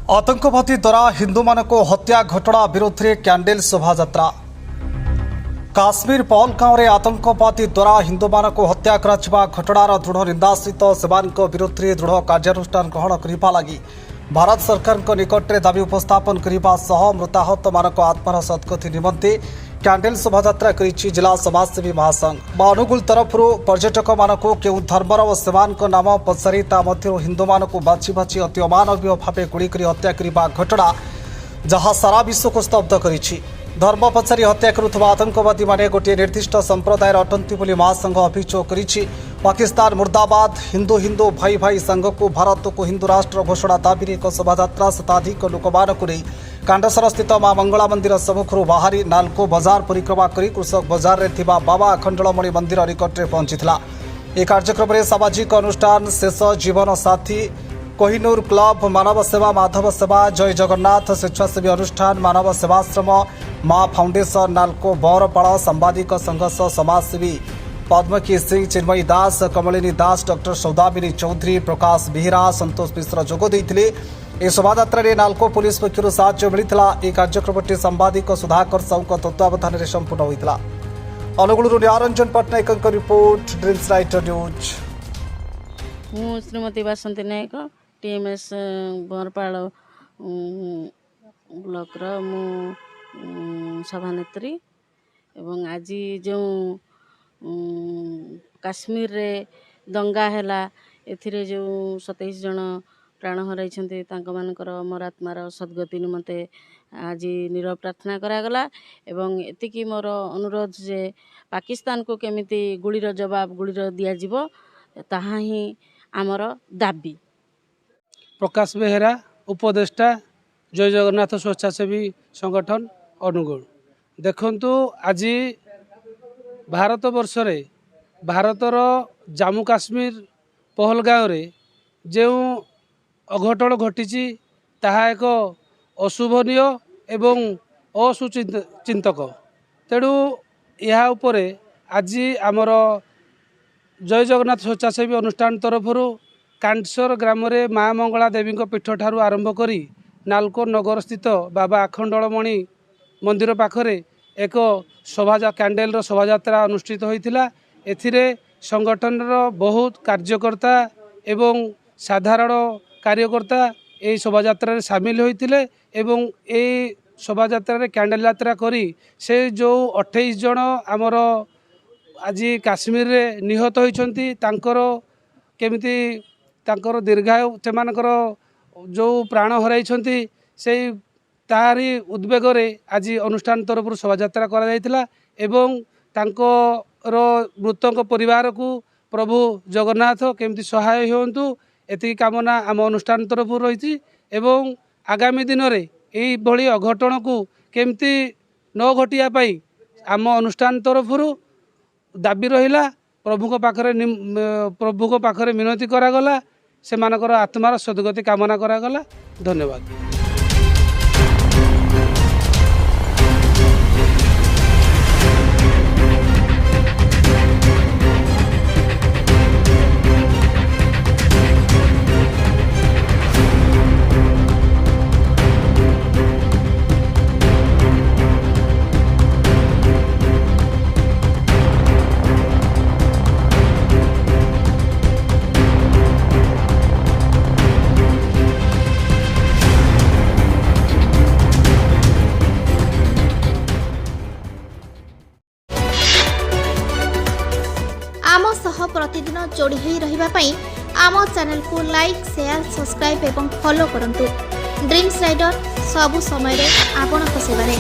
आतंकवादी द्वारा हिंदू मानक हत्या घटना विरोध में कैंडल शोभा काश्मीर पहलगांव में आतंकवादी द्वारा हिंदू मानक हत्या घटनार दृढ़ निंदा सहित से विरोध में दृढ़ कार्यानुष्ठान ग्रहण करने लगी भारत सरकार निकट में दाबी उपस्थापन करने सह मृताहत मानक आत्मार सद्गति निमंते कैंडल शोभा जिला समाजसेवी महासंघ अनुगुल तरफ पर्यटक मानक केउ धर्मर और सेमान नाम पचारि हिंदू मानक बाछि बाछि अति अमानवीय भाव गुड़ी हत्या करने घटना जहाँ सारा विश्व को स्तब्ध करिछि। धर्म पचारि हत्या करुवा आतंकवादी माने गोटे निर्दिष्ट संप्रदायर अटंती बोली महासंघ अभियोग करिछि। पाकिस्तान मुर्दाबाद हिंदू हिंदू भाई भाई संघ को भारत को हिंदू राष्ट्र घोषणा दाबी एक शोभा शताधिक लोक मानक कांडसर स्थित मां मंगला मंदिर सम्मुखर बाहरी नालको बजार परिक्रमा कर कृषक बजार में थिबा बाबा अखंडलमणि मंदिर निकट में पहुंचीला। यह कार्यक्रम में सामाजिक अनुष्ठान शेष जीवन साथी कोहिनूर क्लब मानव सेवा माधव सेवा जय जगन्नाथ स्वेच्छासेवी अनुष्ठान मानव सेवाश्रम मां फाउंडेशन नालको बरपाड़ सांबादिक संघ समाजसेवी पद्मकी सिंह चिन्मयी दास कमलिनी दास डॉक्टर सौदामिनी चौधरी प्रकाश बेहरा संतोष मिश्र जोगदेइथिले। ए शोभायात्रा नालको पुलिस पक्षर साहाय्य मिलता। यह कार्यक्रम सांबादिक सुधाकर साहू तत्वावधान में संपूर्ण होता। Angul Niranjan Pattnaik report dreams writer news. मु श्रीमती बासंती नायक टीएमएस बरपाड़ ब्लॉक मु सभानेत्री एवं आज जो काश्मीर रे दंगा हैला एथिरे जो 27 जन प्राण हराइछन्ते तांको मानकर अमरात्मार सद्गति निमंते आज नीरव प्रार्थना करागला एवं एतिकी मोर अनुरोध जे पाकिस्तान को केमिति गुड़ीर जवाब गुड़ीर दिया जिवो ताहा ही आमर दाबी। प्रकाश बेहरा उपदेष्टा जय जगन्नाथ स्वेच्छासेवी संगठन अनुगुल। देखंतु आज भारत वर्ष रे भारतर जम्मू काश्मीर पहलगांव रे जो अघटन घटी ताहा एक अशुभनीय एवं असुचिंतक तेणु यह उपरे आज आमर जय जगन्नाथ स्वेच्छासेवी अनुष्ठान तरफ कांडसर ग्राम रे माँ मंगला देवी पीठ ठारू आरंभ करी नालको नगर स्थित बाबा अखंडलमणि मंदिर पाखरे एक शोभा कैंडल शोभायात्रा अनुष्ठित होइथिला। एथिरे संगठन बहुत कार्यकर्ता एवं साधारण कार्यकर्ता ये शोभायात्रा सामिल होइथिले एवं ए शोभायात्रा कैंडल यात्रा करी से जो 28 जन आमर आज काश्मीर रे निहत होइछन्ती तांकर केमिति तांकर दीर्घायु सेमानकर जो प्राण हराइछन्ती से तारी उद्वेग रे आज अनुष्ठान तरफ शोभायात्रा करा जायतिला एवं तांकर मृतक परिवार को प्रभु जगन्नाथ केमिति सहाय होंतु एति कामना आम अनुष्ठान तरफ रही एवं आगामी दिन में यही भली अघटन को केमिति न घटिया पाई आम अनुष्ठान तरफ दाबी रहिला। प्रभु पाखरे मिनती करागला से मानकर आत्मार सद्गति कामना करागला। धन्यवाद। आम सह प्रतिदिन जोड़ी होई रहिबा पई आम चैनल को लाइक शेयर सब्सक्राइब एवं फॉलो करंतु। ड्रीम्स राइडर सबु समय रे आपन को सेवा रे।